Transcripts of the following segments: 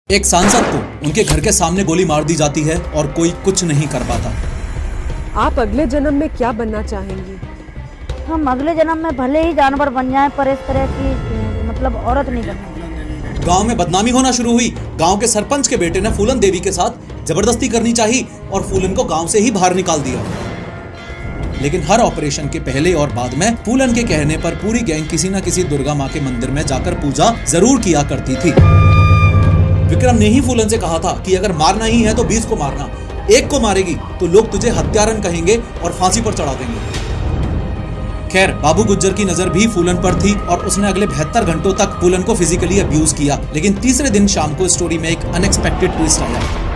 एक सांसद को उनके घर के सामने गोली मार दी जाती है और कोई कुछ नहीं कर पाता। आप अगले जन्म में क्या बनना चाहेंगी? हम अगले जन्म में भले ही जानवर बन जाएं पर इस तरह की मतलब औरत नहीं बनना। गांव में बदनामी होना शुरू हुई। गांव के सरपंच के बेटे ने फूलन देवी के साथ जबरदस्ती करनी चाहिए और फूलन को गांव से ही बाहर निकाल दिया। लेकिन हर ऑपरेशन के पहले और बाद में फूलन के कहने पर पूरी गैंग किसी न किसी दुर्गा माँ के मंदिर में जाकर पूजा जरूर किया करती थी। विक्रम ने ही फूलन से कहा था कि अगर मारना ही है तो 20 को मारना, एक को मारेगी तो लोग तुझे हत्यारन कहेंगे और फांसी पर चढ़ा देंगे। खैर, बाबू गुज्जर की नजर भी फूलन पर थी और उसने अगले 72 घंटों तक फूलन को फिजिकली अब्यूज किया। लेकिन तीसरे दिन शाम को स्टोरी में एक अनएक्सपेक्टेड ट्विस्ट आया।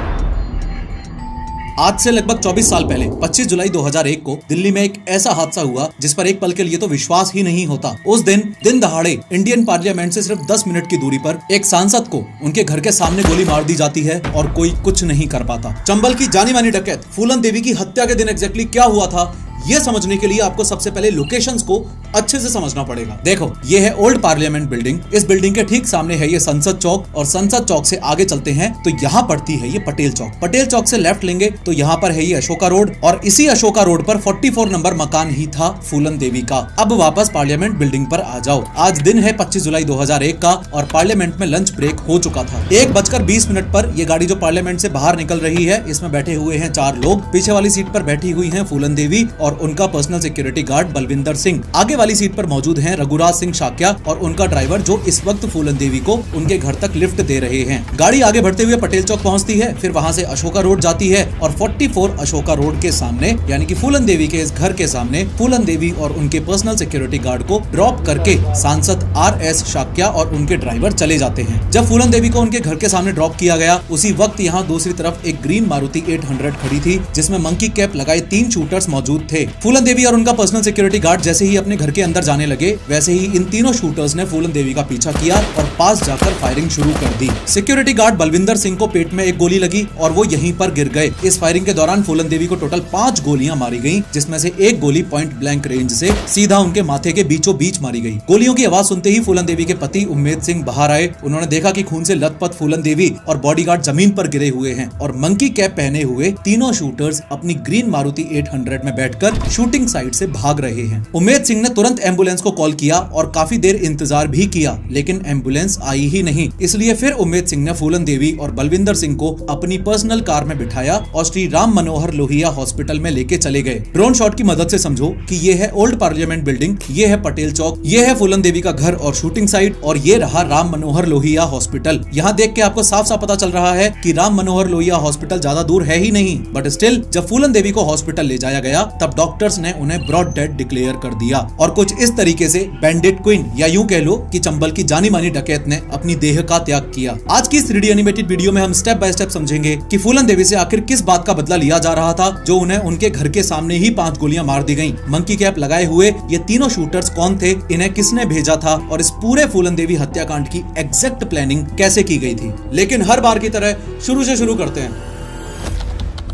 आज से लगभग 24 साल पहले 25 जुलाई 2001 को दिल्ली में एक ऐसा हादसा हुआ जिस पर एक पल के लिए तो विश्वास ही नहीं होता। उस दिन दहाड़े इंडियन पार्लियामेंट से सिर्फ 10 मिनट की दूरी पर एक सांसद को उनके घर के सामने गोली मार दी जाती है और कोई कुछ नहीं कर पाता। चंबल की जानी मानी डकैत फूलन देवी की हत्या के दिन एग्जैक्टली क्या हुआ था, ये समझने के लिए आपको सबसे पहले लोकेशंस को अच्छे से समझना पड़ेगा। देखो, ये है ओल्ड पार्लियामेंट बिल्डिंग। इस बिल्डिंग के ठीक सामने है ये संसद चौक और संसद चौक से आगे चलते हैं तो यहाँ पड़ती है ये पटेल चौक। पटेल चौक से लेफ्ट लेंगे तो यहाँ पर है ये अशोका रोड और इसी अशोका रोड पर 44 नंबर मकान ही था फूलन देवी का। अब वापस पार्लियामेंट बिल्डिंग पर आ जाओ। आज दिन है 25 जुलाई 2001 का और पार्लियामेंट में लंच ब्रेक हो चुका था। 1:20 पर ये गाड़ी जो पार्लियामेंट से बाहर निकल रही है, इसमें बैठे हुए हैं 4 लोग। पीछे वाली सीट पर बैठी हुई है फूलन देवी और उनका personal security guard Balvinder Singh. आगे वाली सीट पर मौजूद हैं रघुराज सिंह शाक्या और उनका ड्राइवर जो इस वक्त फूलन देवी को उनके घर तक लिफ्ट दे रहे हैं। गाड़ी आगे बढ़ते हुए पटेल चौक पहुंचती है, फिर वहां से अशोका रोड जाती है और 44 अशोका रोड के सामने यानी कि फूलन देवी के इस घर के सामने फूलन देवी और उनके पर्सनल सिक्योरिटी गार्ड को ड्रॉप करके सांसद RS शाक्या और उनके ड्राइवर चले जाते हैं। जब फूलन देवी को उनके घर के सामने ड्रॉप किया गया, उसी वक्त यहाँ दूसरी तरफ एक ग्रीन मारुति 800 खड़ी थी जिसमें मंकी कैप लगाए 3 शूटर्स मौजूद थे। फूलन देवी और उनका पर्सनल सिक्योरिटी गार्ड जैसे ही अपने घर के अंदर जाने लगे, वैसे ही इन तीनों शूटर्स ने फूलन देवी का पीछा किया और पास जाकर फायरिंग शुरू कर दी। सिक्योरिटी गार्ड बलविंदर सिंह को पेट में एक गोली लगी और वो यहीं पर गिर गए। इस फायरिंग के दौरान फूलन देवी को टोटल 5 गोलियां मारी गईं, जिसमें से एक गोली पॉइंट ब्लैंक रेंज से सीधा उनके माथे के बीचों बीच मारी गई। गोलियों की आवाज सुनते ही फूलन देवी के पति उम्मेद सिंह बाहर आए। उन्होंने देखा कि खून से लथपथ फूलन देवी और बॉडीगार्ड जमीन पर गिरे हुए हैं और मंकी कैप पहने हुए तीनों शूटर्स अपनी ग्रीन मारुति 800 में बैठकर शूटिंग साइट से भाग रहे हैं। उम्मेद सिंह ने तुरंत एम्बुलेंस को कॉल किया और काफी देर इंतजार भी किया, लेकिन एम्बुलेंस आई ही नहीं। इसलिए फिर उम्मेद सिंह ने फूलन देवी और बलविंदर सिंह को अपनी पर्सनल कार में बिठाया और श्री राम मनोहर लोहिया हॉस्पिटल में लेके चले गए। ड्रोन शॉट की मदद से समझो कि ये है ओल्ड पार्लियामेंट बिल्डिंग, ये है पटेल चौक, ये है फूलन देवी का घर और शूटिंग साइट और ये रहा राम मनोहर लोहिया हॉस्पिटल। यहाँ देख के आपको साफ साफ पता चल रहा है कि राम मनोहर लोहिया हॉस्पिटल ज्यादा दूर है ही नहीं। बट स्टिल जब फूलन देवी को हॉस्पिटल ले जाया गया तब डॉक्टर्स ने उन्हें ब्रॉड डेड डिक्लेयर कर दिया और कुछ इस तरीके से बैंडिट क्वीन या यूं कह लो कि चंबल की जानी मानी डकैत ने अपनी देह का त्याग किया। आज की इस 3D एनिमेटेड वीडियो में हम स्टेप बाय स्टेप समझेंगे कि फूलन देवी से आखिर किस बात का बदला लिया जा रहा था जो उन्हें उनके घर के सामने ही 5 गोलियां मार दी गईं। मंकी कैप लगाए हुए ये तीनों शूटर्स कौन थे, इन्हें किसने भेजा था और इस पूरे फूलन देवी हत्याकांड की एग्जैक्ट प्लानिंग कैसे की गई थी। लेकिन हर बार की तरह शुरू से शुरू करते हैं।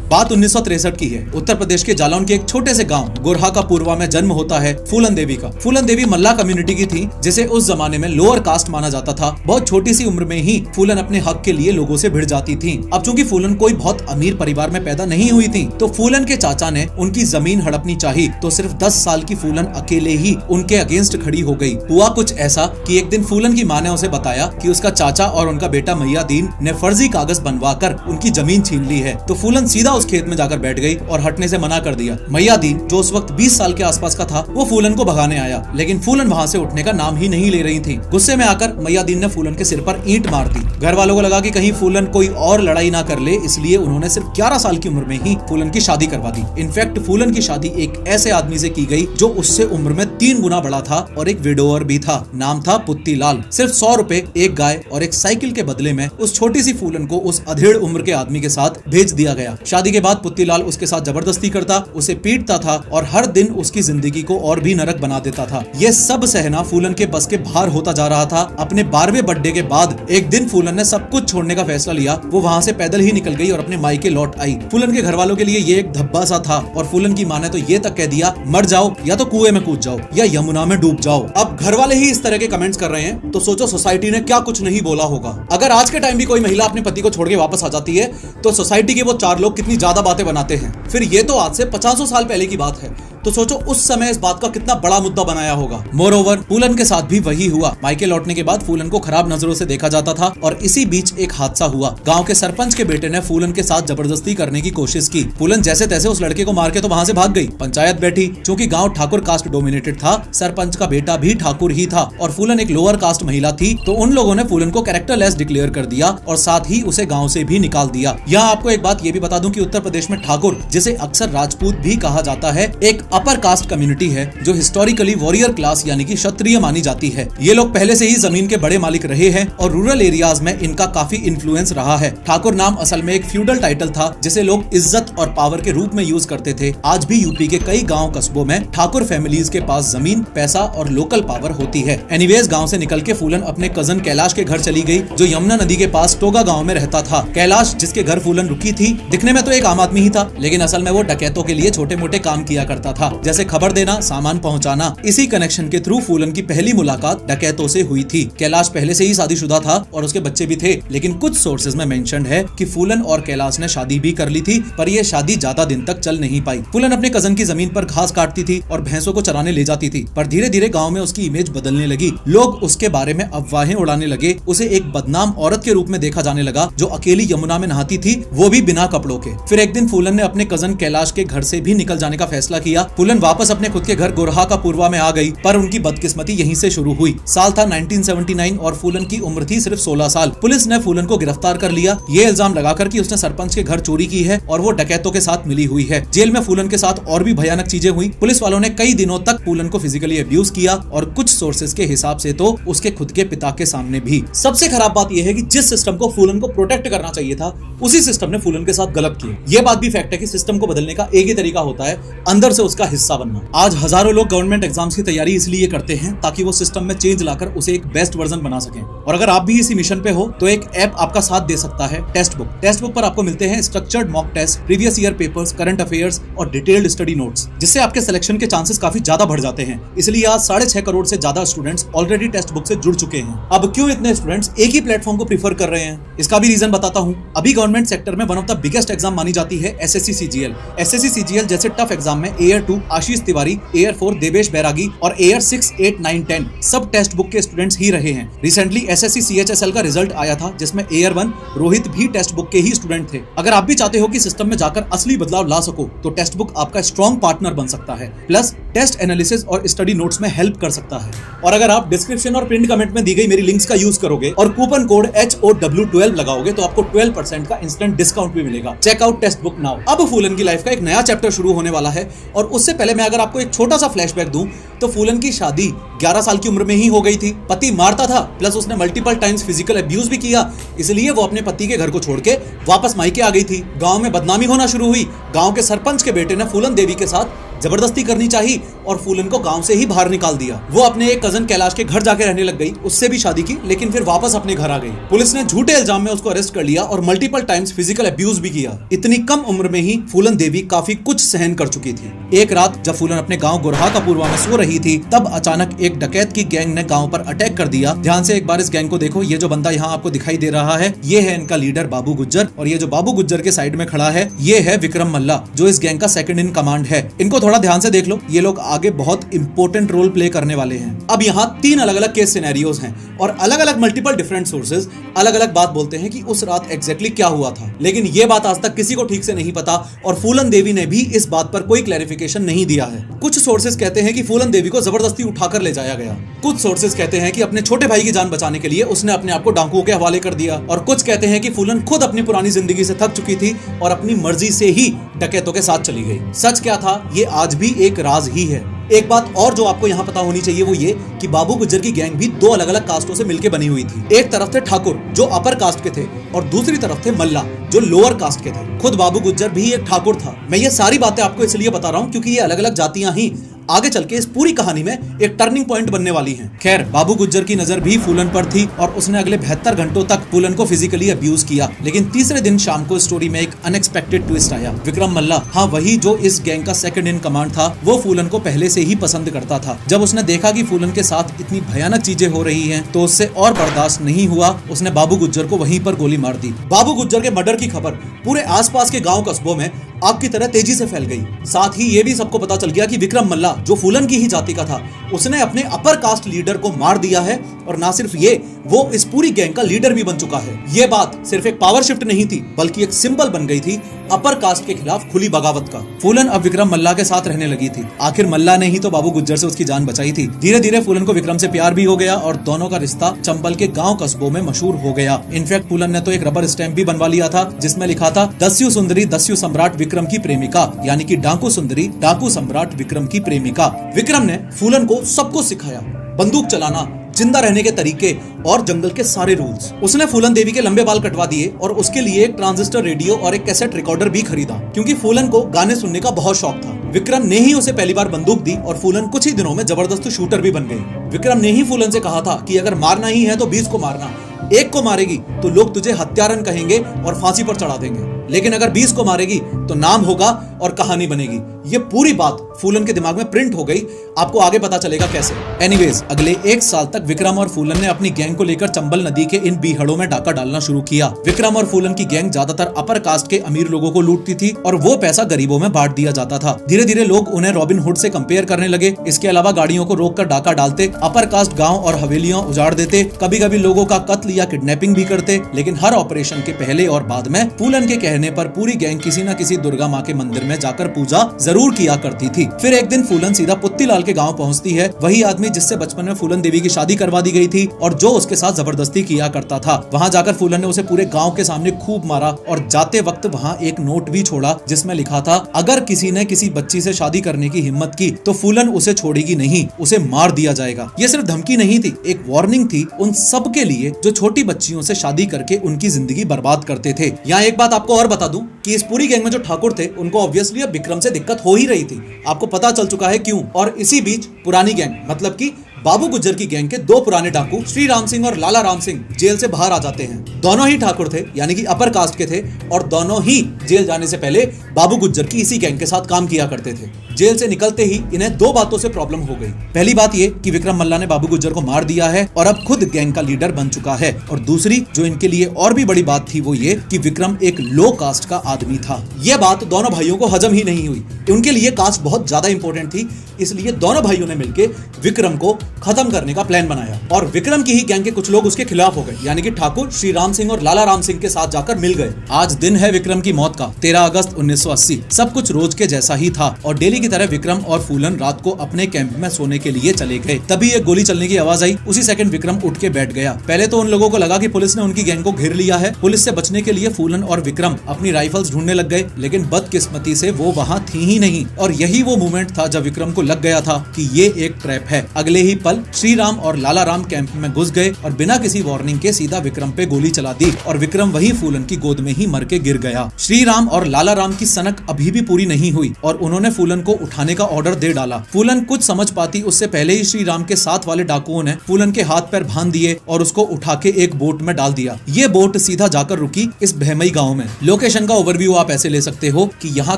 बात 1963 की है। उत्तर प्रदेश के जालौन के एक छोटे से गांव गोरहा का पूर्वा में जन्म होता है फूलन देवी का। फूलन देवी मल्ला कम्युनिटी की थी जिसे उस जमाने में लोअर कास्ट माना जाता था। बहुत छोटी सी उम्र में ही फूलन अपने हक के लिए लोगों से भिड़ जाती थी। अब चूंकि फूलन कोई बहुत अमीर परिवार में पैदा नहीं हुई थी तो फूलन के चाचा ने उनकी जमीन हड़पनी चाही तो सिर्फ 10 साल की फूलन अकेले ही उनके अगेंस्ट खड़ी हो गई। हुआ कुछ ऐसा कि एक दिन फूलन की माँ ने उसे बताया कि उसका चाचा और उनका बेटा मैयादीन ने फर्जी कागज बनवाकर उनकी जमीन छीन ली है। तो फूलन सीधा उस खेत में जाकर बैठ गई और हटने से मना कर दिया। मैयादीन जो उस वक्त 20 साल के आसपास का था वो फूलन को भगाने आया, लेकिन फूलन वहां से उठने का नाम ही नहीं ले रही थी। गुस्से में आकर मैयादीन ने फूलन के सिर पर ईंट मार दी। घर वालों को लगा कि कहीं फूलन कोई और लड़ाई ना कर ले, इसलिए उन्होंने सिर्फ 11 साल की उम्र में ही फूलन की शादी करवा दी। इनफैक्ट फूलन की शादी एक ऐसे आदमी से की गई जो उससे उम्र में 3 गुना बड़ा था और एक विडोअर भी था। नाम था पुत्तीलाल। सिर्फ 100 रुपए, एक गाय और एक साइकिल के बदले में उस छोटी सी फूलन को उस अधेड़ उम्र के आदमी के साथ भेज दिया गया। शादी शादी के बाद पुत्तीलाल उसके साथ जबरदस्ती करता, उसे पीटता था और हर दिन उसकी जिंदगी को और भी नरक बना देता था। ये सब सहना फूलन के बस के बाहर होता जा रहा था। अपने 12वें बर्थडे के बाद एक दिन फूलन ने सब कुछ छोड़ने का फैसला लिया। वो वहाँ से पैदल ही निकल गई और अपने मायके लौट आई। फूलन के घर वालों के लिए ये एक धब्बा सा था और फूलन की माँ ने तो ये तक कह दिया, मर जाओ या तो कुएं में कूद जाओ या यमुना में डूब जाओ। अब घर वाले ही इस तरह के कमेंट्स कर रहे हैं तो सोचो सोसाइटी ने क्या कुछ नहीं बोला होगा। अगर आज के टाइम भी कोई महिला अपने पति को छोड़ के वापस आ जाती है तो सोसाइटी के वो 4 लोग कितनी ज्यादा बातें बनाते हैं। फिर ये तो आज से 50 साल पहले की बात है, तो सोचो उस समय इस बात का कितना बड़ा मुद्दा बनाया होगा। मोरओवर फूलन के साथ भी वही हुआ। मायके लौटने के बाद फूलन को खराब नजरों से देखा जाता था और इसी बीच एक हादसा हुआ। गांव के सरपंच के बेटे ने फूलन के साथ जबरदस्ती करने की कोशिश की। फूलन जैसे तैसे उस लड़के को मार के तो वहां से भाग गई। पंचायत बैठी। चूंकि गांव ठाकुर कास्ट डोमिनेटेड था, सरपंच का बेटा भी ठाकुर ही था और फूलन एक लोअर कास्ट महिला थी, तो उन लोगों ने फूलन को कैरेक्टरलेस डिक्लेयर कर दिया और साथ ही उसे गाँव से भी निकाल दिया। यहाँ आपको एक बात ये भी बता दूं कि उत्तर प्रदेश में ठाकुर, जिसे अक्सर राजपूत भी कहा जाता है, एक अपर कास्ट कम्युनिटी है जो हिस्टोरिकली वॉरियर क्लास यानी कि क्षत्रिय मानी जाती है। ये लोग पहले से ही जमीन के बड़े मालिक रहे हैं और रूरल एरियाज में इनका काफी इन्फ्लुएंस रहा है। ठाकुर नाम असल में एक फ्यूडल टाइटल था जिसे लोग इज्जत और पावर के रूप में यूज करते थे। आज भी यूपी के कई गांव कस्बों में ठाकुर फैमिलीज के पास जमीन, पैसा और लोकल पावर होती है। एनीवेज गांव से निकल के फूलन अपने कजन कैलाश के घर चली गई जो यमुना नदी के पास टोगा गाँव में रहता था। कैलाश, जिसके घर फूलन रुकी थी, दिखने में तो एक आम आदमी ही था, लेकिन असल में वो डकैतों के लिए छोटे मोटे काम किया करता था, जैसे खबर देना, सामान पहुंचाना। इसी कनेक्शन के थ्रू फूलन की पहली मुलाकात डकैतों से हुई थी। कैलाश पहले से ही शादीशुदा था और उसके बच्चे भी थे, लेकिन कुछ सोर्सेज में मेंशन्ड है कि फूलन और कैलाश ने शादी भी कर ली थी, पर यह शादी ज्यादा दिन तक चल नहीं पाई। फूलन अपने कजन की जमीन पर घास काटती थी और भैंसों को चराने ले जाती थी, पर धीरे धीरे गाँव में उसकी इमेज बदलने लगी। लोग उसके बारे में अफवाहें उड़ाने लगे। उसे एक बदनाम औरत के रूप में देखा जाने लगा जो अकेली यमुना में नहाती थी, वो भी बिना कपड़ों के। फिर एक दिन फूलन ने अपने कजन कैलाश के घर से भी निकल जाने का फैसला किया। फूलन वापस अपने खुद के घर गोरहा का पूर्वा में आ गई, पर उनकी बदकिस्मती यहीं से शुरू हुई। साल था 1979 और फूलन की उम्र थी सिर्फ 16 साल। पुलिस ने फूलन को गिरफ्तार कर लिया, ये इल्जाम लगाकर कि उसने सरपंच के घर चोरी की है और वो डकैतों के साथ मिली हुई है। जेल में फूलन के साथ और भी भयानक चीजें हुई। पुलिस वालों ने कई दिनों तक फूलन को फिजिकली अब्यूज किया और कुछ सोर्सेज के हिसाब से तो उसके खुद के पिता के सामने भी। सबसे खराब बात यह है कि जिस सिस्टम को फूलन को प्रोटेक्ट करना चाहिए था, उसी सिस्टम ने फूलन के साथ गलत किया। ये बात भी फैक्ट है कि सिस्टम को बदलने का एक ही तरीका होता है, अंदर से उसका हिस्सा बनना। आज हजारों लोग गवर्नमेंट एग्जाम्स की तैयारी इसलिए करते हैं ताकि वो सिस्टम में चेंज लाकर उसे एक बेस्ट वर्जन बना सकें। और अगर आप भी इसी मिशन पे हो तो एक ऐप आपका साथ दे सकता है, टेस्ट बुक। टेस्ट बुक पर आपको मिलते हैं structured mock test, previous year papers, current affairs और डिटेल्ड स्टडी नोट्स, जिससे आपके सिलेक्शन के चांसेस काफी ज्यादा बढ़ जाते हैं। इसलिए आज 6.5 करोड़ से ज्यादा स्टूडेंट्स ऑलरेडी टेस्ट बुक से जुड़ चुके हैं। अब क्यों इतने स्टूडेंट्स एक ही प्लेटफॉर्म को प्रीफर कर रहे हैं, इसका भी रीजन बताता हूँ। अभी गवर्नमेंट सेक्टर में one of the biggest exam मानी जाती है एसएससी सीजीएल। एसएससी सीजीएल जैसे टफ एग्जाम में एयर 2 आशीष तिवारी, एयर 4 देवेश बैरागी और एयर 6, 8, 9, 10 सब टेस्ट बुक के स्टूडेंट्स ही रहे हैं। रिसेंटली एसएससी सीएचएसएल का रिजल्ट आया था जिसमें एयर 1 रोहित भी टेस्ट बुक के ही स्टूडेंट थे। अगर आप भी चाहते हो कि सिस्टम में जाकर असली बदलाव ला सको तो टेस्ट बुक आपका स्ट्रॉन्ग पार्टनर बन सकता है, प्लस टेस्ट एनालिसिस और स्टडी नोट्स में हेल्प कर सकता है। और अगर आप डिस्क्रिप्शन और पिन कमेंट में दी गई मेरी लिंक्स का यूज करोगे और कूपन कोड HOW12 लगाओगे तो आपको 12% का इंस्टेंट डिस्काउंट भी मिलेगा। Check out Testbook now. अब फूलन की लाइफ का एक नया चैप्टर शुरू होने वाला है और उससे पहले मैं अगर आपको एक छोटा सा फ्लैशबैक दूं तो फूलन की शादी 11 साल की उम्र में ही हो गई थी। पति मारता था, प्लस उसने मल्टीपल टाइम्स फिजिकल अब्यूज भी किया, इसलिए वो अपने पति के घर को छोड़ के वापस मायके आ गई थी। गांव में बदनामी होना शुरू हुई। गांव के सरपंच के बेटे ने फूलन देवी के साथ जबरदस्ती करनी चाहिए और फूलन को गांव से ही बाहर निकाल दिया। वो अपने एक कजन कैलाश के घर जाके रहने लग गई, उससे भी शादी की, लेकिन फिर वापस अपने घर आ गई। पुलिस ने झूठे इल्जाम में उसको अरेस्ट कर लिया और मल्टीपल टाइम्स फिजिकल अब्यूज भी किया। इतनी कम उम्र में ही फूलन देवी काफी कुछ सहन कर चुकी थी। एक रात जब फूलन अपने गांव गोरहा का पूर्वा में सो रही थी, तब अचानक एक डकैत की गैंग ने गांव पर अटैक कर दिया। ध्यान से एक बार इस गैंग को देखो। ये जो बंदा यहाँ आपको दिखाई दे रहा है, ये है इनका लीडर बाबू गुज्जर, और ये जो बाबू गुज्जर के साइड में खड़ा है, ये है विक्रम मल्ला, जो इस गैंग का सेकंड इन कमांड है। इनको थोड़ा ध्यान से देख लो, ये लोग आगे बहुत इंपॉर्टेंट रोल प्ले करने वाले हैं। अब यहाँ 3 अलग अलग केस सिनेरियोज हैं और अलग अलग मल्टीपल डिफरेंट सोर्सेज अलग अलग बात बोलते हैं कि उस रात एग्जैक्टली क्या हुआ था, लेकिन ये बात आज तक किसी को ठीक से नहीं पता और फूलन देवी ने भी इस बात पर कोई क्लैरिफिकेशन नहीं दिया है। कुछ सोर्सेज कहते हैं कि फूलन देवी को जबरदस्ती उठाकर ले जाया गया, कुछ सोर्सेज कहते हैं कि अपने छोटे भाई की जान बचाने के लिए उसने अपने आप को डाकुओं के हवाले कर दिया, और कुछ कहते हैं कि फूलन खुद अपनी पुरानी जिंदगी से थक चुकी थी और अपनी मर्जी से ही डकैतों के साथ चली गई। सच क्या था, ये आज भी एक राज ही है। एक बात और जो आपको यहाँ पता होनी चाहिए वो ये कि बाबू गुज्जर की गैंग भी दो अलग अलग कास्टों से मिलकर बनी हुई थी। एक तरफ थे ठाकुर जो अपर कास्ट के थे और दूसरी तरफ थे मल्ला जो लोअर कास्ट के थे। खुद बाबू गुज्जर भी एक ठाकुर था। मैं ये सारी बातें आपको इसलिए बता रहा हूँ क्योंकि ये अलग अलग जातियां ही आगे चल के इस पूरी कहानी में एक टर्निंग पॉइंट बनने वाली हैं। खैर, बाबू गुज्जर की नजर भी फूलन पर थी और उसने अगले 72 घंटों तक फूलन को फिजिकली अब्यूज किया। लेकिन तीसरे दिन शाम को स्टोरी में एक अनएक्सपेक्टेड ट्विस्ट आया। विक्रम मल्ला, हाँ वही जो इस गैंग का सेकंड इन कमांड था, वो फूलन को पहले से ही पसंद करता था। जब उसने देखा कि फूलन के साथ इतनी भयानक चीजें हो रही हैं, तो उससे और बर्दाश्त नहीं हुआ। उसने बाबू गुज्जर को वहीं पर गोली मार दी। बाबू गुज्जर के मर्डर की खबर पूरे आसपास के गांव कस्बों में आग की तरह तेजी से फैल गई। साथ ही ये भी सबको पता चल गया कि विक्रम मल्ला जो फूलन की ही जाति का था, उसने अपने अपर कास्ट लीडर को मार दिया है। और ना सिर्फ ये, वो इस पूरी गैंग का लीडर भी बन चुका है। ये बात सिर्फ एक पावर शिफ्ट नहीं थी, बल्कि एक सिंबल बन गई थी अपर कास्ट के खिलाफ खुली बगावत का। फूलन अब विक्रम मल्ला के साथ रहने लगी थी। आखिर मल्ला ने ही तो बाबू गुज्जर से उसकी जान बचाई थी। धीरे धीरे फूलन को विक्रम से प्यार भी हो गया और दोनों का रिश्ता चंबल के गांव कस्बों में मशहूर हो गया। इनफैक्ट फूलन ने तो एक रबर स्टैंप भी बनवा लिया था जिसमें लिखा था, दस्यु सुंदरी दस्यु सम्राट विक्रम की प्रेमिका, यानी कि डाकू सुंदरी डाकू सम्राट विक्रम की प्रेमिका। विक्रम ने फूलन को सब कुछ सिखाया, बंदूक चलाना, जिंदा रहने के तरीके और जंगल के सारे रूल्स। उसने फूलन देवी के लंबे बाल कटवा दिए और उसके लिए एक ट्रांजिस्टर रेडियो और एक कैसेट रिकॉर्डर भी खरीदा, क्योंकि फूलन को गाने सुनने का बहुत शौक था। विक्रम ने ही उसे पहली बार बंदूक दी और फूलन कुछ ही दिनों में जबरदस्त शूटर भी बन गई। विक्रम ने ही फूलन से कहा था कि अगर मारना ही है तो 20 को मारना, एक को मारेगी तो लोग तुझे हत्यारन कहेंगे और फांसी पर चढ़ा देंगे, लेकिन अगर 20 को मारेगी तो नाम होगा और कहानी बनेगी। ये पूरी बात फूलन के दिमाग में प्रिंट हो गई। आपको आगे पता चलेगा कैसे। एनीवेज, अगले 1 साल तक विक्रम और फूलन ने अपनी गैंग को लेकर चंबल नदी के इन बीहड़ों में डाका डालना शुरू किया। विक्रम और फूलन की गैंग ज्यादातर अपर कास्ट के अमीर लोगों को लूटती थी और वो पैसा गरीबों में बांट दिया जाता था। धीरे धीरे लोग उन्हें रॉबिन हुड से कंपेयर करने लगे। इसके अलावा गाड़ियों को रोककर डाका डालते, अपर कास्ट गाँव और हवेलियां उजाड़ देते, कभी कभी लोगों का कत्ल या किडनैपिंग भी करते। लेकिन हर ऑपरेशन के पहले और बाद में फूलन के कहने पर पूरी गैंग किसी न किसी दुर्गा माँ के मंदिर में जाकर पूजा जरूर किया करती थी। फिर एक दिन फूलन सीधा पुत्तीलाल के गांव पहुंचती है, वही आदमी जिससे बचपन में फूलन देवी की शादी करवा दी गई थी और जो उसके साथ जबरदस्ती किया करता था। वहां जाकर फूलन ने उसे पूरे गांव के सामने खूब मारा और जाते वक्त वहां एक नोट भी छोड़ा जिसमें लिखा था, अगर किसी ने किसी बच्ची से शादी करने की हिम्मत की तो फूलन उसे छोड़ेगी नहीं, उसे मार दिया जाएगा। ये सिर्फ धमकी नहीं थी, एक वार्निंग थी उन सब के लिए जो छोटी बच्चियों से शादी करके उनकी जिंदगी बर्बाद करते थे। यहाँ एक बात आपको और बता दूं कि इस पूरी गैंग में जो ठाकुर थे उनको ऑब्वियसली अब विक्रम से दिक्कत हो ही रही थी। आपको पता चल चुका है क्यों। और इसी बीच पुरानी गैंग मतलब कि बाबू गुज्जर की गैंग के 2 पुराने डाकू श्री राम सिंह और लाला राम सिंह जेल से बाहर आ जाते हैं। दोनों ही ठाकुर थे, यानी कि अपर कास्ट के थे और दोनों ही जेल जाने से पहले बाबू गुज्जर की इसी गैंग के साथ काम किया करते थे। जेल से निकलते ही इन्हें 2 बातों से प्रॉब्लम हो गई। पहली बात ये कि विक्रम मल्ला ने बाबू गुज्जर को मार दिया है और अब खुद गैंग का लीडर बन चुका है। और दूसरी जो इनके लिए और भी बड़ी बात थी वो ये कि विक्रम एक लो कास्ट का आदमी था। यह बात दोनों भाइयों को हजम ही नहीं हुई। उनके लिए कास्ट बहुत ज्यादा इंपॉर्टेंट थी, इसलिए दोनों भाइयों ने मिलकर विक्रम को खत्म करने का प्लान बनाया और विक्रम की ही गैंग के कुछ लोग उसके खिलाफ हो गए, यानी कि ठाकुर श्री राम सिंह और लाला राम सिंह के साथ जाकर मिल गए। आज दिन है विक्रम की मौत का, 13 अगस्त 1980। सब कुछ रोज के जैसा ही था और डेली की तरह विक्रम और फूलन रात को अपने कैंप में सोने के लिए चले गए। तभी एक गोली चलने की आवाज आई। उसी सेकंड विक्रम उठ के बैठ गया। पहले तो उन लोगों को लगा कि पुलिस ने उनकी गैंग को घेर लिया है। पुलिस से बचने के लिए फूलन और विक्रम अपनी राइफल्स ढूंढने लग गए, लेकिन बदकिस्मती से वो वहाँ थी ही नहीं। और यही वो मोमेंट था जब विक्रम को लग गया था कि ये एक ट्रैप है। अगले ही पल श्री राम और लाला राम कैंप में घुस गए और बिना किसी वार्निंग के सीधा विक्रम पे गोली चला दी और विक्रम वही फूलन की गोद में ही मर के गिर गया। श्री राम और लाला राम की सनक अभी भी पूरी नहीं हुई और उन्होंने फूलन को उठाने का ऑर्डर दे डाला। फूलन कुछ समझ पाती उससे पहले ही श्री राम के साथ वाले डाकुओं ने फूलन के हाथ पैर बांध दिए और उसको उठा के एक बोट में डाल दिया। ये बोट सीधा जाकर रुकी इस बहमई गाँव में। लोकेशन का ओवरव्यू आप ऐसे ले सकते हो कि यहाँ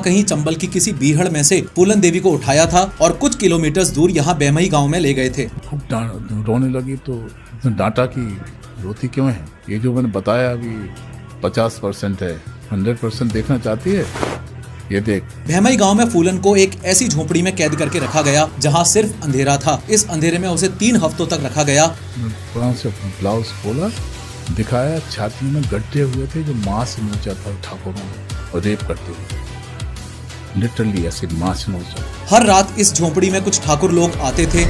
कहीं चंबल की किसी बीहड़ में से फूलन देवी को उठाया था और कुछ किलोमीटर दूर यहाँ बहमई गाँव में ले गए थे। रोने लगी तो डांटा कि रोती क्यों है? ये जो मैंने बताया अभी 50% है, 100% देखना चाहती है? ये देख। बहमई गांव में फूलन को एक ऐसी झोपड़ी में कैद करके रखा गया जहां सिर्फ अंधेरा था। इस अंधेरे में उसे 3 हफ्तों तक रखा गया। से ब्लाउज खोला, दिखाया, छाती में गड्ढे हुए थे जो मांस नोचा था ठाकुरों ने और रेप करते हुए, लिटरली ऐसे मांस नोचा। हर रात इस झोपड़ी में कुछ ठाकुर लोग आते थे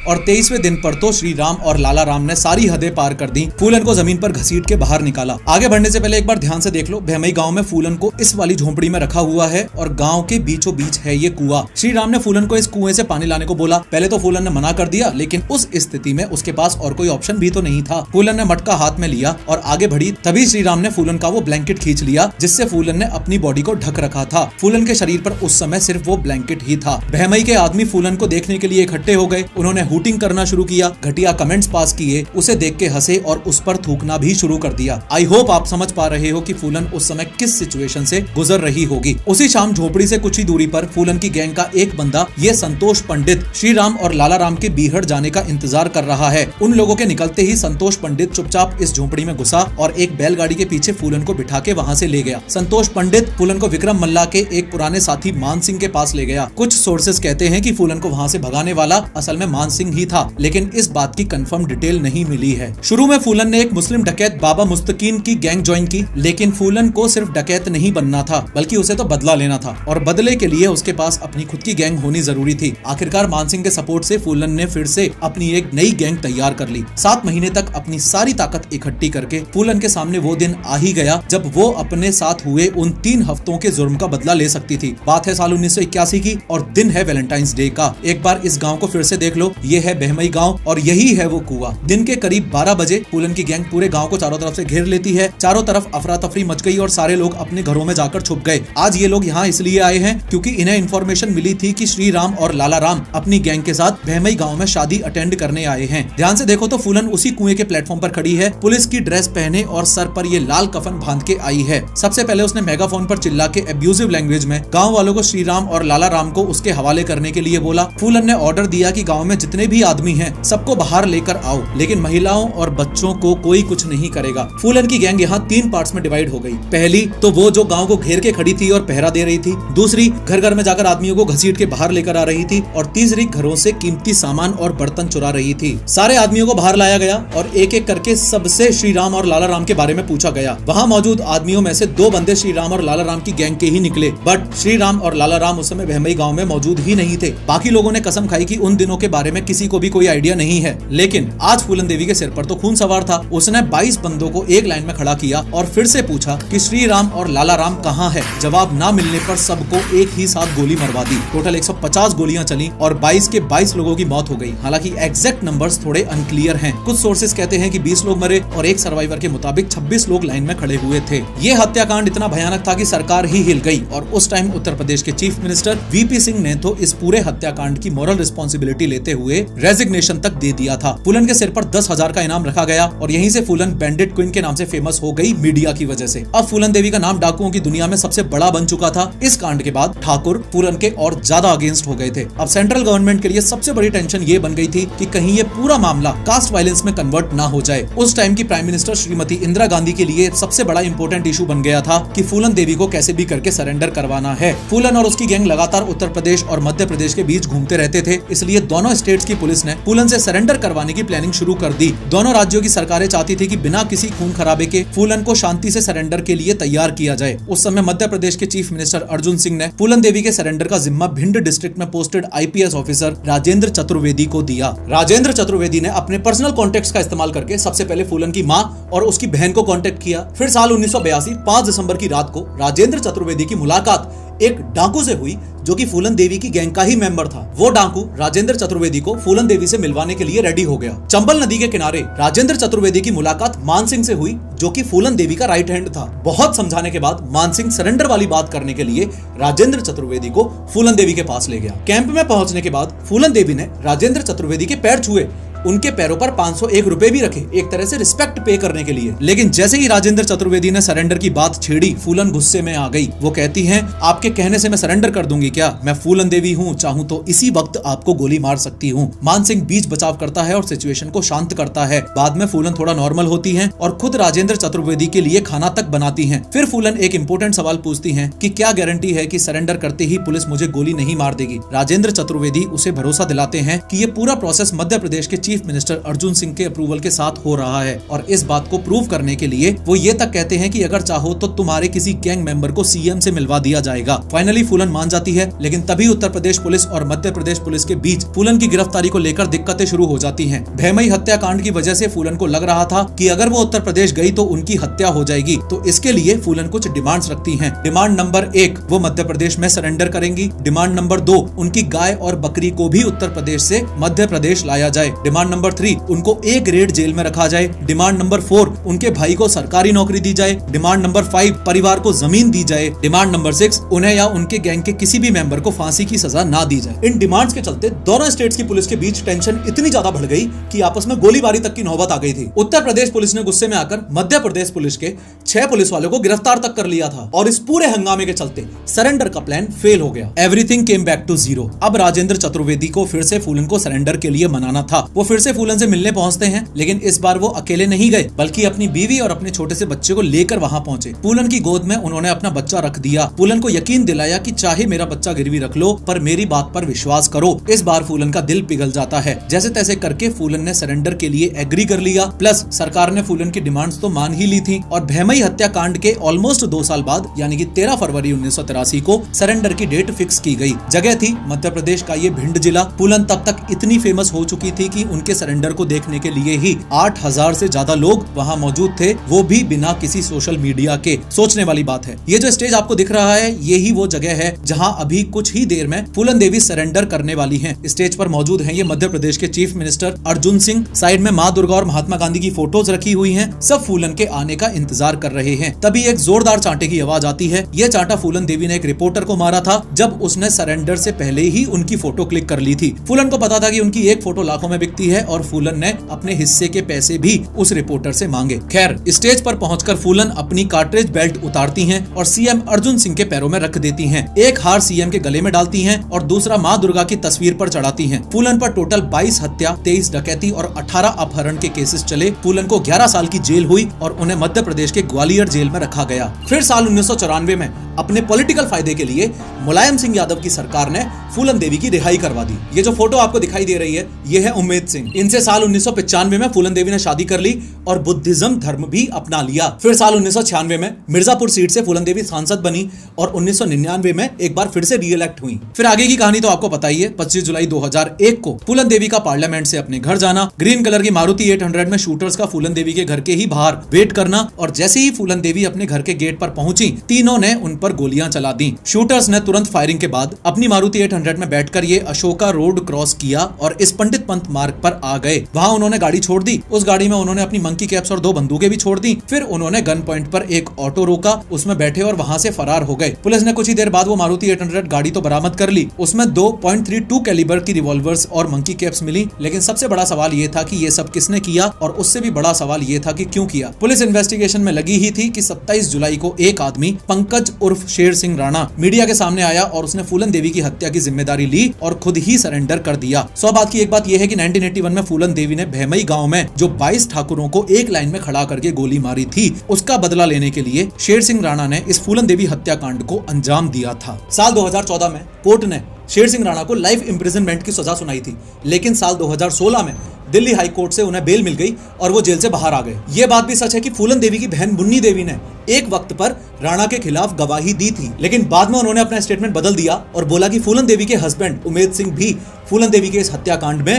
और 23वें दिन पर तो श्री राम और लाला राम ने सारी हदें पार कर दी, फूलन को जमीन पर घसीट के बाहर निकाला। आगे बढ़ने से पहले एक बार ध्यान से देख लो, भैमई गाँव में फूलन को इस वाली झोपड़ी में रखा हुआ है और गाँव के बीचों बीच है ये कुआं। श्री राम ने फूलन को इस कुएं से पानी लाने को बोला। पहले तो फूलन ने मना कर दिया, लेकिन उस स्थिति में उसके पास और कोई ऑप्शन भी तो नहीं था। फूलन ने मटका हाथ में लिया और आगे बढ़ी। तभी श्री राम ने फूलन का वो ब्लैंकेट खींच लिया जिससे फूलन ने अपनी बॉडी को ढक रखा था। फूलन के शरीर पर उस समय सिर्फ वो ब्लैंकेट ही था। भैमई के आदमी फूलन को देखने के लिए इकट्ठे हो गए। उन्होंने हूटिंग करना शुरू किया, घटिया कमेंट्स पास किए, उसे देख के हंसे और उस पर थूकना भी शुरू कर दिया। आई होप आप समझ पा रहे हो कि फूलन उस समय किस सिचुएशन से गुजर रही होगी। उसी शाम झोपड़ी से कुछ ही दूरी पर फूलन की गैंग का एक बंदा, ये संतोष पंडित, श्री राम और लाला राम के बीहड़ जाने का इंतजार कर रहा है। उन लोगों के निकलते ही संतोष पंडित चुपचाप इस झोपड़ी में घुसा और एक बैलगाड़ी के पीछे फूलन को बिठा के वहाँ से ले गया। संतोष पंडित फूलन को विक्रम मल्ला के एक पुराने साथी मान सिंह के पास ले गया। कुछ सोर्सेस कहते हैं कि फूलन को वहाँ से भगाने वाला असल में मान सिंह ही था, लेकिन इस बात की कंफर्म डिटेल नहीं मिली है। शुरू में फूलन ने एक मुस्लिम डकैत बाबा मुस्तकीन की गैंग ज्वाइन की, लेकिन फूलन को सिर्फ डकैत नहीं बनना था, बल्कि उसे तो बदला लेना था और बदले के लिए उसके पास अपनी खुद की गैंग होनी जरूरी थी। आखिरकार मान सिंह के सपोर्ट से फूलन ने फिर से अपनी एक नई गैंग तैयार कर ली। 7 महीने तक अपनी सारी ताकत इकट्ठी करके फूलन के सामने वो दिन आ ही गया जब वो अपने साथ हुए उन 3 हफ्तों के जुर्म का बदला ले सकती थी। बात है साल 1981 की और दिन है वैलेंटाइंस डे का। एक बार इस गाँव को फिर से देख लो, ये है भैमई गाँव और यही है वो कुआं। दिन के करीब 12 बजे फूलन की गैंग पूरे गाँव को चारों तरफ से घेर लेती है। चारों तरफ अफरा तफरी मच गई और सारे लोग अपने घरों में जाकर छुप गए। आज ये लोग यहाँ इसलिए आए हैं क्योंकि इन्हें इन्फॉर्मेशन मिली थी कि श्री राम और लाला राम अपनी गैंग के साथ भैमई गांव में शादी अटेंड करने आए हैं। ध्यान से देखो तो फूलन उसी कुएं के प्लेटफॉर्म पर खड़ी है, पुलिस की ड्रेस पहने और सर पर ये लाल कफन बांध के आई है। सबसे पहले उसने मेगाफोन पर चिल्ला के एब्यूजिव लैंग्वेज में गाँव वालों को श्री राम और लाला राम को उसके हवाले करने के लिए बोला। फूलन ने ऑर्डर दिया कि गाँव में जितने भी आदमी हैं सबको बाहर लेकर आओ, लेकिन महिलाओं और बच्चों को कोई कुछ नहीं करेगा। फूलन की गैंग यहाँ 3 पार्ट्स में डिवाइड हो गई। पहली तो वो जो गाँव को घेर के खड़ी थी और पहरा दे रही थी, दूसरी घर घर में जाकर आदमियों को घसीट के बाहर लेकर आ रही थी और तीसरी घरों से कीमती सामान और बर्तन चुरा रही थी। सारे आदमियों को बाहर लाया गया और एक एक करके सबसे श्री राम और लाला राम के बारे में पूछा गया। वहाँ मौजूद आदमियों में से 2 बंदे श्री राम और लाला राम की गैंग के ही निकले, बट श्री राम और लाला राम उस समय भैमई गाँव में मौजूद ही नहीं थे। बाकी लोगों ने कसम खाई कि उन दिनों के बारे में किसी को भी कोई आइडिया नहीं है। लेकिन आज फूलन देवी के सिर पर तो खून सवार था। उसने 22 बंदों को एक लाइन में खड़ा किया और फिर से पूछा कि श्री राम और लाला राम कहाँ है। जवाब ना मिलने पर सबको एक ही साथ गोली मरवा दी। टोटल 150 गोलियां चली और 22 के 22 लोगों की मौत हो गई। हालांकि एग्जैक्ट नंबर्स थोड़े अनक्लियर हैं। कुछ सोर्सेस कहते हैं कि 20 लोग मरे और एक सर्वाइवर के मुताबिक 26 लोग लाइन में खड़े हुए थे। ये हत्याकांड इतना भयानक था कि सरकार ही हिल गई और उस टाइम उत्तर प्रदेश के चीफ मिनिस्टर वीपी सिंह ने तो इस पूरे हत्याकांड की मॉरल रिस्पॉन्सिबिलिटी लेते हुए रेजिग्नेशन तक दे दिया था। फूलन के सिर पर 10,000 का इनाम रखा गया और यहीं से फूलन बैंडिट क्वीन के नाम से फेमस हो गई मीडिया की वजह से। अब फूलन देवी का नाम डाकुओं की दुनिया में सबसे बड़ा बन चुका था। इस कांड के बाद ठाकुर फूलन के और ज्यादा अगेंस्ट हो गए थे। अब सेंट्रल गवर्नमेंट के लिए सबसे बड़ी टेंशन ये बन गई थी कि कहीं ये पूरा मामला कास्ट वायलेंस में कन्वर्ट ना हो जाए। उस टाइम की प्राइम मिनिस्टर श्रीमती इंदिरा गांधी के लिए सबसे बड़ा इंपॉर्टेंट इशू बन गया था कि फूलन देवी को कैसे भी करके सरेंडर करवाना है। फूलन और उसकी गैंग लगातार उत्तर प्रदेश और मध्य प्रदेश के बीच घूमते रहते थे, इसलिए दोनों स्टेट्स की पुलिस ने फूलन से सरेंडर करवाने की प्लानिंग शुरू कर दी। दोनों राज्यों की सरकारें चाहती थी कि बिना किसी खून खराबे के फूलन को शांति से सरेंडर के लिए तैयार किया जाए। उस समय मध्य प्रदेश के चीफ मिनिस्टर अर्जुन सिंह ने फूलन देवी के सरेंडर का जिम्मा भिंड डिस्ट्रिक्ट में posted IPS officer Rajendra Chaturvedi को दिया। राजेंद्र चतुर्वेदी ने अपने पर्सनल कॉन्टेक्ट्स का इस्तेमाल करके सबसे पहले फूलन की मां और उसकी बहन को कांटेक्ट किया। फिर साल 1982 5 दिसंबर की रात को राजेंद्र चतुर्वेदी की मुलाकात एक डाकू से हुई जो कि फूलन देवी की गैंग का ही मेंबर था। वो डाकू राजेंद्र चतुर्वेदी को फूलन देवी से मिलवाने के लिए रेडी हो गया। चंबल नदी के किनारे राजेंद्र चतुर्वेदी की मुलाकात मान सिंह से हुई जो कि फूलन देवी का राइट हैंड था। बहुत समझाने के बाद मान सिंह सरेंडर वाली बात करने के लिए राजेंद्र चतुर्वेदी को फूलन देवी के पास ले गया। कैंप में पहुंचने के बाद फूलन देवी ने राजेंद्र चतुर्वेदी के पैर छुए, उनके पैरों पर 501 रुपए भी रखे, एक तरह से रिस्पेक्ट पे करने के लिए। लेकिन जैसे ही राजेंद्र चतुर्वेदी ने सरेंडर की बात छेड़ी, फूलन गुस्से में आ गई। वो कहती हैं, आपके कहने से मैं सरेंडर कर दूंगी क्या? मैं फूलन देवी हूँ, चाहूँ तो इसी वक्त आपको गोली मार सकती हूँ। मान सिंह बीच बचाव करता है और सिचुएशन को शांत करता है। बाद में फूलन थोड़ा नॉर्मल होती है और खुद राजेंद्र चतुर्वेदी के लिए खाना तक बनाती है। फिर फूलन एक इम्पोर्टेंट सवाल पूछती है कि क्या गारंटी है कि सरेंडर करते ही पुलिस मुझे गोली नहीं मार देगी? राजेंद्र चतुर्वेदी उसे भरोसा दिलाते हैं कि ये पूरा प्रोसेस मध्य प्रदेश के चीफ मिनिस्टर अर्जुन सिंह के अप्रूवल के साथ हो रहा है और इस बात को प्रूव करने के लिए वो ये तक कहते हैं कि अगर चाहो तो तुम्हारे किसी गैंग मेंबर को सीएम से मिलवा दिया जाएगा। फाइनली फूलन मान जाती है, लेकिन तभी उत्तर प्रदेश पुलिस और मध्य प्रदेश पुलिस के बीच फूलन की गिरफ्तारी को लेकर दिक्कतें शुरू हो जाती हैं। भैमई हत्याकांड की वजह से फूलन को लग रहा था कि अगर वो उत्तर प्रदेश गई तो उनकी हत्या हो जाएगी, तो इसके लिए फूलन कुछ डिमांड्स रखती हैं। डिमांड नंबर 1, वो मध्य प्रदेश में सरेंडर करेंगी। डिमांड नंबर 2, उनकी गाय और बकरी को भी उत्तर प्रदेश से मध्य प्रदेश लाया जाए। डिमांड नंबर 3, उनको A ग्रेड जेल में रखा जाए। डिमांड नंबर 4, उनके भाई को सरकारी नौकरी दी जाए। डिमांड नंबर 5, परिवार को जमीन दी जाए। डिमांड नंबर 6, उन्हें या उनके गैंग के किसी भी मेंबर को फांसी की सजा ना दी जाए। इन डिमांड्स के चलते दोनों स्टेट्स की पुलिस के बीच टेंशन इतनी ज्यादा बढ़ गई कि आपस में गोलीबारी तक की नौबत आ गई थी। उत्तर प्रदेश पुलिस ने गुस्से में आकर मध्य प्रदेश पुलिस के 6 पुलिस वालों को गिरफ्तार तक कर लिया था और इस पूरे हंगामे के चलते सरेंडर का प्लान फेल हो गया। Everything came back to zero. अब राजेंद्र चतुर्वेदी को फिर से फूलन को सरेंडर के लिए मनाना था। वो फिर से फूलन से मिलने पहुंचते हैं, लेकिन इस बार वो अकेले नहीं गए, बल्कि अपनी बीवी और अपने छोटे से बच्चे को लेकर वहां पहुंचे। फूलन की गोद में उन्होंने अपना बच्चा रख दिया। फूलन को यकीन दिलाया कि चाहे मेरा बच्चा गिरवी रख लो, पर मेरी बात पर विश्वास करो। इस बार फूलन का दिल पिघल जाता है। जैसे तैसे करके फूलन ने सरेंडर के लिए एग्री कर लिया। प्लस सरकार ने फूलन की डिमांड्स तो मान ही ली थी और भैमई हत्याकांड के ऑलमोस्ट 2 साल बाद यानी कि 13 फरवरी 1983 को सरेंडर की डेट फिक्स की गई। जगह थी मध्य प्रदेश का ये भिंड जिला। फूलन तब तक इतनी फेमस हो चुकी थी कि उनके सरेंडर को देखने के लिए ही 8000 से ज्यादा लोग वहां मौजूद थे, वो भी बिना किसी सोशल मीडिया के। सोचने वाली बात है। ये जो स्टेज आपको दिख रहा है, ये ही वो जगह है जहां अभी कुछ ही देर में फूलन देवी सरेंडर करने वाली हैं। स्टेज पर मौजूद हैं ये मध्य प्रदेश के chief minister Arjun Singh. Side में माँ दुर्गा और महात्मा गांधी की फोटोज रखी हुई हैं। सब फूलन के आने का इंतजार कर रहे हैं। तभी एक जोरदार चांटे की आवाज आती है। ये चांटा फूलन देवी ने एक रिपोर्टर को मारा था जब उसने सरेंडर से पहले ही उनकी फोटो क्लिक कर ली थी। फूलन को पता था कि उनकी एक फोटो लाखों में बिकती है और फूलन ने अपने हिस्से के पैसे भी उस रिपोर्टर से मांगे। खैर, स्टेज पर पहुंचकर फूलन अपनी कार्ट्रिज बेल्ट उतारती हैं और सीएम अर्जुन सिंह के पैरों में रख देती हैं। एक हार सीएम के गले में डालती हैं और दूसरा माँ दुर्गा की तस्वीर पर चढ़ाती हैं। फूलन पर टोटल 22 हत्या, 23 डकैती और 18 अपहरण के केसेस चले। फूलन को 11 साल की जेल हुई और उन्हें मध्य प्रदेश के ग्वालियर जेल में रखा गया। फिर साल 1994 में अपने पॉलिटिकल फायदे के लिए मुलायम सिंह यादव की सरकार ने फूलन देवी की रिहाई करवा दी। ये जो फोटो आपको दिखाई दे रही है, ये है उम्मेद सिंह। इनसे साल 1995 में फूलन देवी ने शादी कर ली और बुद्धिज्म धर्म भी अपना लिया। फिर साल 1996 में मिर्जापुर सीट से फूलन देवी सांसद बनी और 1999 में एक बार फिर से रीइलेक्ट हुई। फिर आगे की कहानी तो आपको पता ही है। 25 जुलाई 2001 को फूलन देवी का पार्लियामेंट से अपने घर जाना, ग्रीन कलर की मारुति 800 में शूटर्स का फूलन देवी के घर के ही बाहर वेट करना और जैसे ही फूलन देवी अपने घर के गेट पर पहुंची, तीनों ने उन पर गोलियां चला दी। शूटर्स ने तुरंत फायरिंग के बाद अपनी मारुति 800 में बैठकर ये अशोका रोड क्रॉस किया और इस पंडित पंत मार्ग पर आ गए। वहां उन्होंने गाड़ी छोड़ दी। उस गाड़ी में उन्होंने अपनी मंकी कैप्स और 2 बंदूकें भी छोड़ दी। फिर उन्होंने गन पॉइंट पर एक ऑटो रोका, उसमें बैठे और वहां से फरार हो गए। पुलिस ने कुछ ही देर बाद वो मारुति 800 गाड़ी तो बरामद कर ली। उसमें 2.32 कैलिबर की रिवॉल्वर्स और मंकी कैप्स मिली। लेकिन सबसे बड़ा सवाल ये था कि ये सब किसने किया और उससे भी बड़ा सवाल ये था कि क्यों किया। पुलिस इन्वेस्टिगेशन में लगी ही थी कि 27 जुलाई को एक आदमी पंकज उर्फ शेर सिंह राणा मीडिया के सामने आया और उसने फूलन देवी की हत्या की जिम्मेदारी ली और खुद ही सरेंडर कर दिया। 100 बात की एक बात यह है कि 1981 में फूलन देवी ने भैमई गांव में जो 22 ठाकुरों को एक लाइन में खड़ा करके गोली मारी थी, उसका बदला लेने के लिए शेर सिंह राणा ने इस फूलन देवी हत्याकांड को अंजाम दिया था। साल 2014 में कोर्ट ने शेर सिंह राणा को लाइफ इम्प्रिजनमेंट की सजा सुनाई थी, लेकिन साल 2016 में दिल्ली हाई कोर्ट से उन्हें बेल मिल गई और वो जेल से बाहर आ गए। ये बात भी सच है कि फूलन देवी की बहन मुन्नी देवी ने एक वक्त पर राणा के खिलाफ गवाही दी थी, लेकिन बाद में उन्होंने अपना स्टेटमेंट बदल दिया और बोला कि फूलन देवी के हस्बैंड उमेद सिंह भी फूलन देवी के इस हत्याकांड में